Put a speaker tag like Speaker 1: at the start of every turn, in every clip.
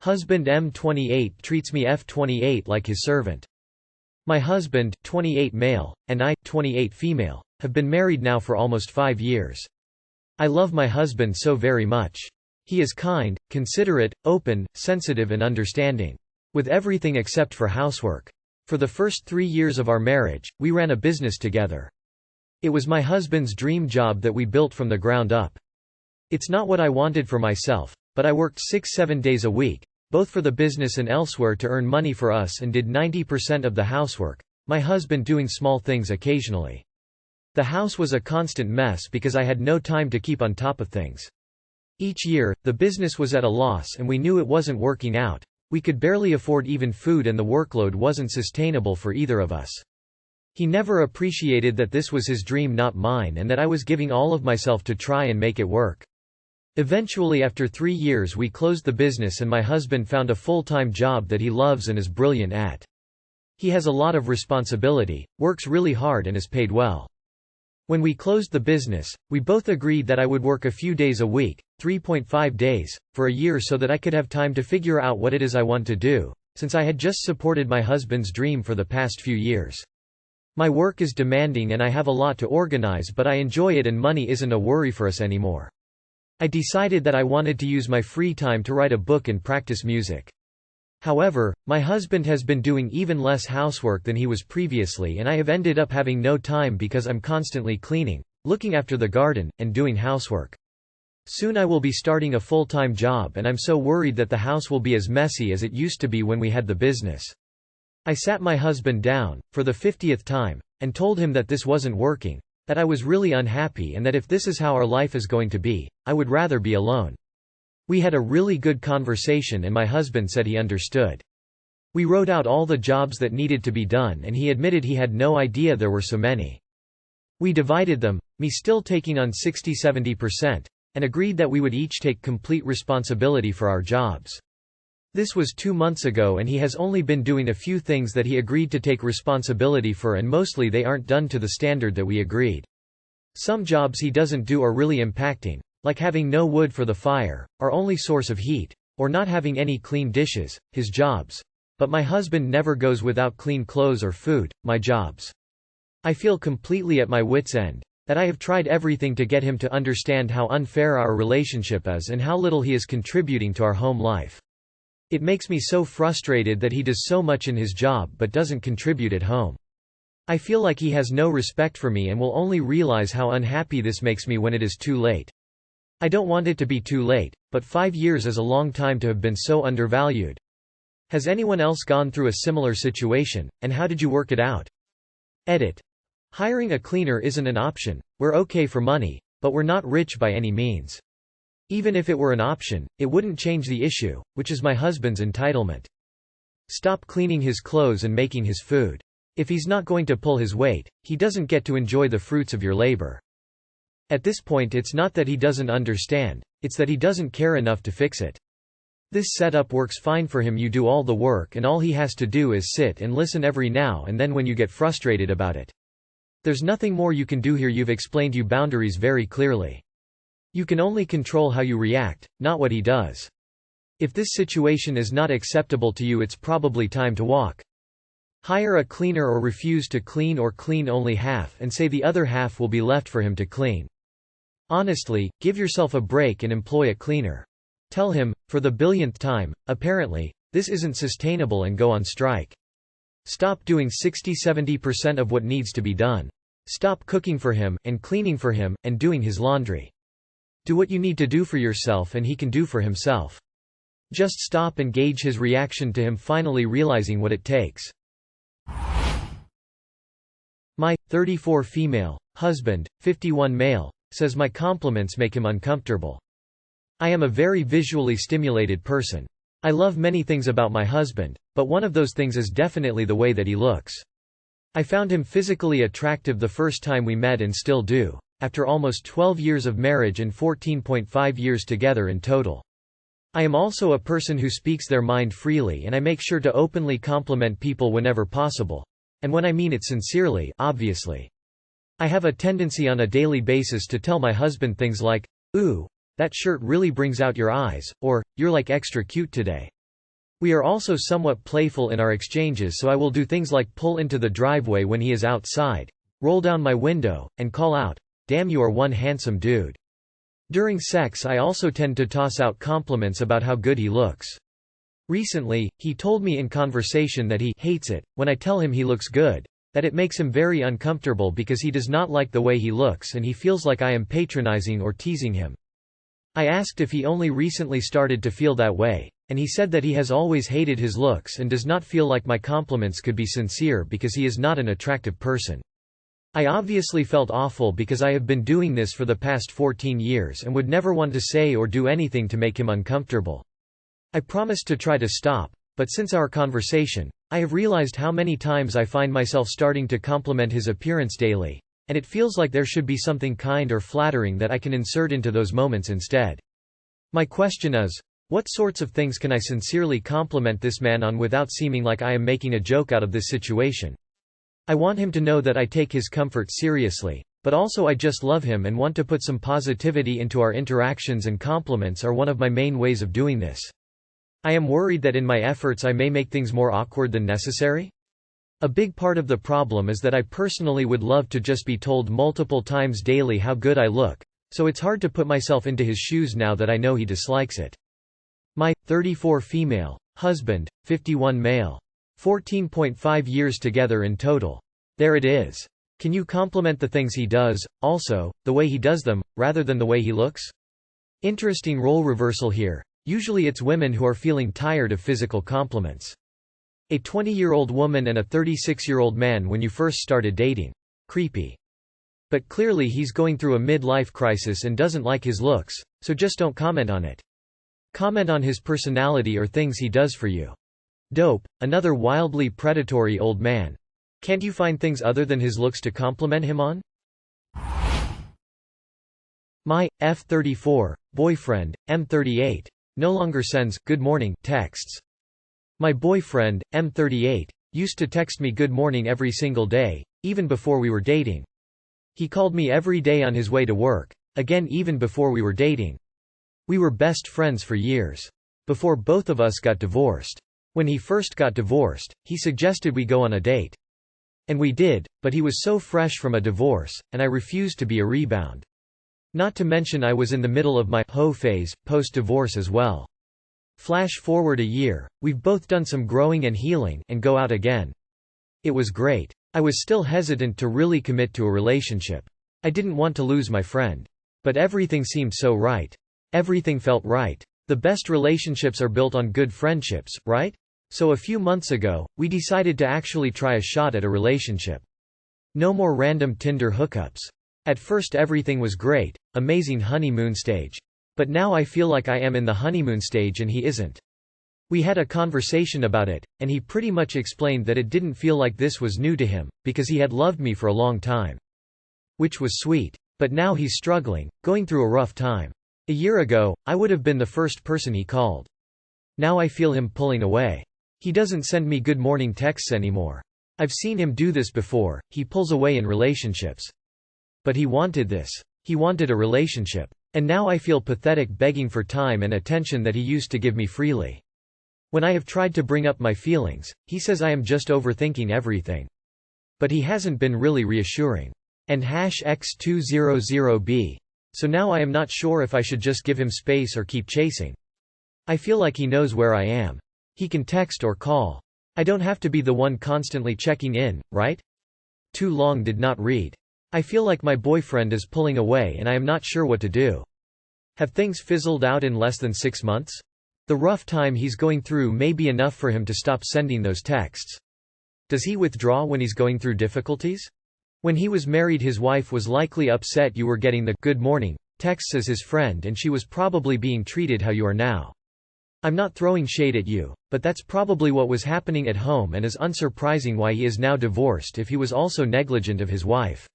Speaker 1: Husband M28 treats me F28 like his servant. My husband, 28 male, and I, 28 female, have been married now for almost 5 years. I love my husband so very much. He is kind, considerate, open, sensitive and understanding. With everything except for housework. For the first 3 years of our marriage, we ran a business together. It was my husband's dream job that we built from the ground up. It's not what I wanted for myself, but I worked 6-7 days a week, both for the business and elsewhere to earn money for us and did 90% of the housework, my husband doing small things occasionally. The house was a constant mess because I had no time to keep on top of things. Each year, the business was at a loss and we knew it wasn't working out. We could barely afford even food and the workload wasn't sustainable for either of us. He never appreciated that this was his dream, not mine, and that I was giving all of myself to try and make it work. Eventually, after 3 years, we closed the business and my husband found a full-time job that he loves and is brilliant at. He has a lot of responsibility, works really hard and is paid well. When we closed the business, we both agreed that I would work a few days a week, 3.5 days, for a year so that I could have time to figure out what it is I want to do, since I had just supported my husband's dream for the past few years. My work is demanding and I have a lot to organize, but I enjoy it and money isn't a worry for us anymore. I decided that I wanted to use my free time to write a book and practice music. However, my husband has been doing even less housework than he was previously and I have ended up having no time because I'm constantly cleaning, looking after the garden, and doing housework. Soon I will be starting a full-time job and I'm so worried that the house will be as messy as it used to be when we had the business. I sat my husband down, for the 50th time, and told him that this wasn't working, that I was really unhappy and that if this is how our life is going to be, I would rather be alone. We had a really good conversation and my husband said he understood. We wrote out all the jobs that needed to be done and he admitted he had no idea there were so many. We divided them, me still taking on 60–70%, and agreed that we would each take complete responsibility for our jobs. This was 2 months ago and he has only been doing a few things that he agreed to take responsibility for, and mostly they aren't done to the standard that we agreed. Some jobs he doesn't do are really impacting, like having no wood for the fire, our only source of heat, or not having any clean dishes, his jobs. But my husband never goes without clean clothes or food, my jobs. I feel completely at my wit's end, that I have tried everything to get him to understand how unfair our relationship is and how little he is contributing to our home life. It makes me so frustrated that he does so much in his job but doesn't contribute at home. I feel like he has no respect for me and will only realize how unhappy this makes me when it is too late. I don't want it to be too late, but 5 years is a long time to have been so undervalued. Has anyone else gone through a similar situation, and how did you work it out? Edit. Hiring a cleaner isn't an option. We're okay for money, but we're not rich by any means. Even if it were an option, it wouldn't change the issue, which is my husband's entitlement. Stop cleaning his clothes and making his food. If he's not going to pull his weight, he doesn't get to enjoy the fruits of your labor. At this point, it's not that he doesn't understand, it's that he doesn't care enough to fix it. This setup works fine for him. You do all the work and all he has to do is sit and listen every now and then when you get frustrated about it. There's nothing more you can do here. You've explained your boundaries very clearly. You can only control how you react, not what he does. If this situation is not acceptable to you, it's probably time to walk. Hire a cleaner or refuse to clean, or clean only half and say the other half will be left for him to clean. Honestly, give yourself a break and employ a cleaner. Tell him, for the billionth time, apparently, this isn't sustainable and go on strike. Stop doing 60–70% of what needs to be done. Stop cooking for him, and cleaning for him, and doing his laundry. Do what you need to do for yourself and he can do for himself. Just stop and gauge his reaction to him finally realizing what it takes. My 34 female husband, 51 male, says my compliments make him uncomfortable. I am a very visually stimulated person. I love many things about my husband, but one of those things is definitely the way that he looks. I found him physically attractive the first time we met and still do, after almost 12 years of marriage and 14.5 years together in total. I am also a person who speaks their mind freely and I make sure to openly compliment people whenever possible. And when I mean it sincerely, obviously. I have a tendency on a daily basis to tell my husband things like, "Ooh, that shirt really brings out your eyes," or, "You're like extra cute today." We are also somewhat playful in our exchanges, so I will do things like pull into the driveway when he is outside, roll down my window, and call out, "Damn, you are one handsome dude." During sex I also tend to toss out compliments about how good he looks. Recently, he told me in conversation that he hates it when I tell him he looks good, that it makes him very uncomfortable because he does not like the way he looks and he feels like I am patronizing or teasing him. I asked if he only recently started to feel that way, and he said that he has always hated his looks and does not feel like my compliments could be sincere because he is not an attractive person. I obviously felt awful because I have been doing this for the past 14 years and would never want to say or do anything to make him uncomfortable. I promised to try to stop, but since our conversation, I have realized how many times I find myself starting to compliment his appearance daily, and it feels like there should be something kind or flattering that I can insert into those moments instead. My question is, what sorts of things can I sincerely compliment this man on without seeming like I am making a joke out of this situation? I want him to know that I take his comfort seriously, but also I just love him and want to put some positivity into our interactions, and compliments are one of my main ways of doing this. I am worried that in my efforts I may make things more awkward than necessary. A big part of the problem is that I personally would love to just be told multiple times daily how good I look, so it's hard to put myself into his shoes now that I know he dislikes it. My 34 female husband, 51 male. 14.5 years together in total. There it is. Can you compliment the things he does, also, the way he does them, rather than the way he looks? Interesting role reversal here. Usually it's women who are feeling tired of physical compliments. A 20-year-old woman and a 36-year-old man when you first started dating. Creepy. But clearly he's going through a midlife crisis and doesn't like his looks, so just don't comment on it. Comment on his personality or things he does for you. Dope, another wildly predatory old man. Can't you find things other than his looks to compliment him on? My F34 boyfriend, M28, no longer sends good morning texts. My boyfriend, M38, used to text me good morning every single day, even before we were dating. He called me every day on his way to work, again even before we were dating. We were best friends for years. Before both of us got divorced. When he first got divorced, he suggested we go on a date. And we did, but he was so fresh from a divorce, and I refused to be a rebound. Not to mention I was in the middle of my hoe phase, post-divorce as well. Flash forward a year, we've both done some growing and healing, and go out again. It was great. I was still hesitant to really commit to a relationship. I didn't want to lose my friend. But everything seemed so right. Everything felt right. The best relationships are built on good friendships, right? So a few months ago, we decided to actually try a shot at a relationship. No more random Tinder hookups. At first everything was great, amazing honeymoon stage. But now I feel like I am in the honeymoon stage and he isn't. We had a conversation about it, and he pretty much explained that it didn't feel like this was new to him, because he had loved me for a long time. Which was sweet. But now he's struggling, going through a rough time. A year ago, I would have been the first person he called. Now I feel him pulling away. He doesn't send me good morning texts anymore. I've seen him do this before, he pulls away in relationships. But he wanted this. He wanted a relationship. And now I feel pathetic begging for time and attention that he used to give me freely. When I have tried to bring up my feelings, he says I am just overthinking everything. But he hasn't been really reassuring. And #X200B. So now I am not sure if I should just give him space or keep chasing. I feel like he knows where I am. He can text or call. I don't have to be the one constantly checking in, right? Too long did not read. I feel like my boyfriend is pulling away and I am not sure what to do. Have things fizzled out in less than 6 months? The rough time he's going through may be enough for him to stop sending those texts. Does he withdraw when he's going through difficulties? When he was married, his wife was likely upset you were getting the good morning texts as his friend, and she was probably being treated how you are now. I'm not throwing shade at you, but that's probably what was happening at home and is unsurprising why he is now divorced if he was also negligent of his wife.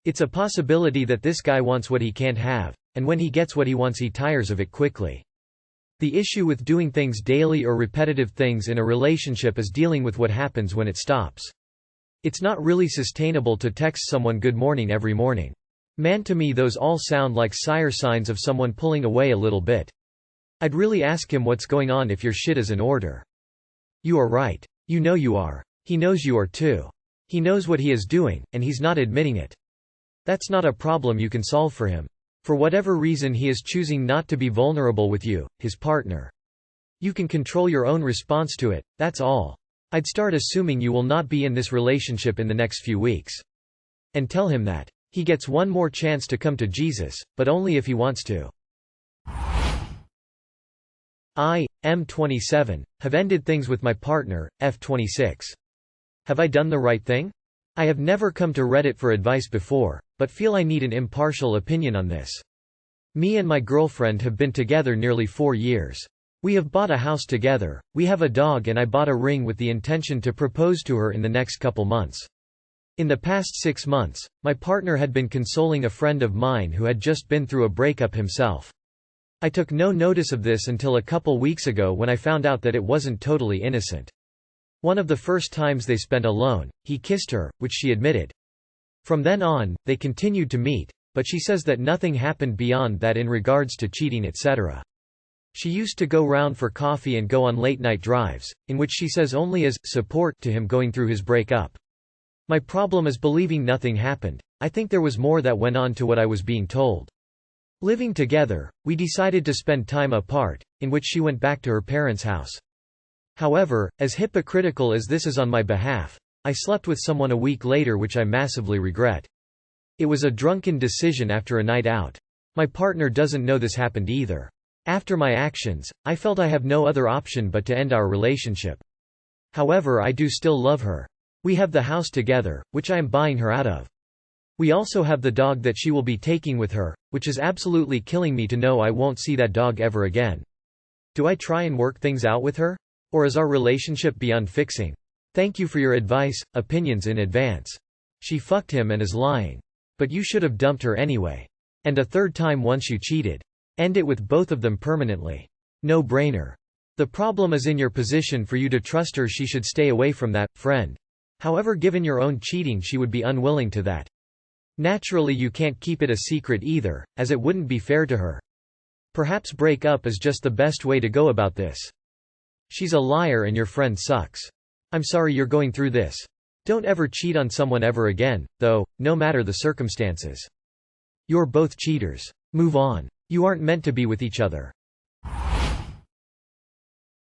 Speaker 1: It's a possibility that this guy wants what he can't have, and when he gets what he wants he tires of it quickly. The issue with doing things daily or repetitive things in a relationship is dealing with what happens when it stops. It's not really sustainable to text someone good morning every morning. Man, to me those all sound like signs of someone pulling away a little bit. I'd really ask him what's going on if your shit is in order. You are right. You know you are. He knows you are too. He knows what he is doing, and he's not admitting it. That's not a problem you can solve for him. For whatever reason he is choosing not to be vulnerable with you, his partner. You can control your own response to it, that's all. I'd start assuming you will not be in this relationship in the next few weeks. And tell him that. He gets one more chance to come to Jesus, but only if he wants to. I, M28, have ended things with my partner, F28. Have I done the right thing? I have never come to Reddit for advice before, but feel I need an impartial opinion on this. Me and my girlfriend have been together nearly 4 years. We have bought a house together, we have a dog, and I bought a ring with the intention to propose to her in the next couple months. In the past 6 months, my partner had been consoling a friend of mine who had just been through a breakup himself. I took no notice of this until a couple weeks ago when I found out that it wasn't totally innocent. One of the first times they spent alone, he kissed her, which she admitted. From then on, they continued to meet, but she says that nothing happened beyond that in regards to cheating, etc. She used to go round for coffee and go on late-night drives, in which she says only as support to him going through his breakup. My problem is believing nothing happened. I think there was more that went on to what I was being told. Living together, we decided to spend time apart, in which she went back to her parents' house. However, as hypocritical as this is on my behalf, I slept with someone a week later, which I massively regret. It was a drunken decision after a night out. My partner doesn't know this happened either. After my actions, I felt I have no other option but to end our relationship. However, I do still love her. We have the house together, which I am buying her out of. We also have the dog that she will be taking with her, which is absolutely killing me to know I won't see that dog ever again. Do I try and work things out with her? Or is our relationship beyond fixing? Thank you for your advice, opinions in advance. She fucked him and is lying. But you should have dumped her anyway. And a third time once you cheated. End it with both of them permanently. No brainer. The problem is in your position. For you to trust her, she should stay away from that, friend. However, given your own cheating, she would be unwilling to that. Naturally, you can't keep it a secret either, as it wouldn't be fair to her. Perhaps break up is just the best way to go about this. She's a liar and your friend sucks. I'm sorry you're going through this. Don't ever cheat on someone ever again, though, no matter the circumstances. You're both cheaters. Move on. You aren't meant to be with each other.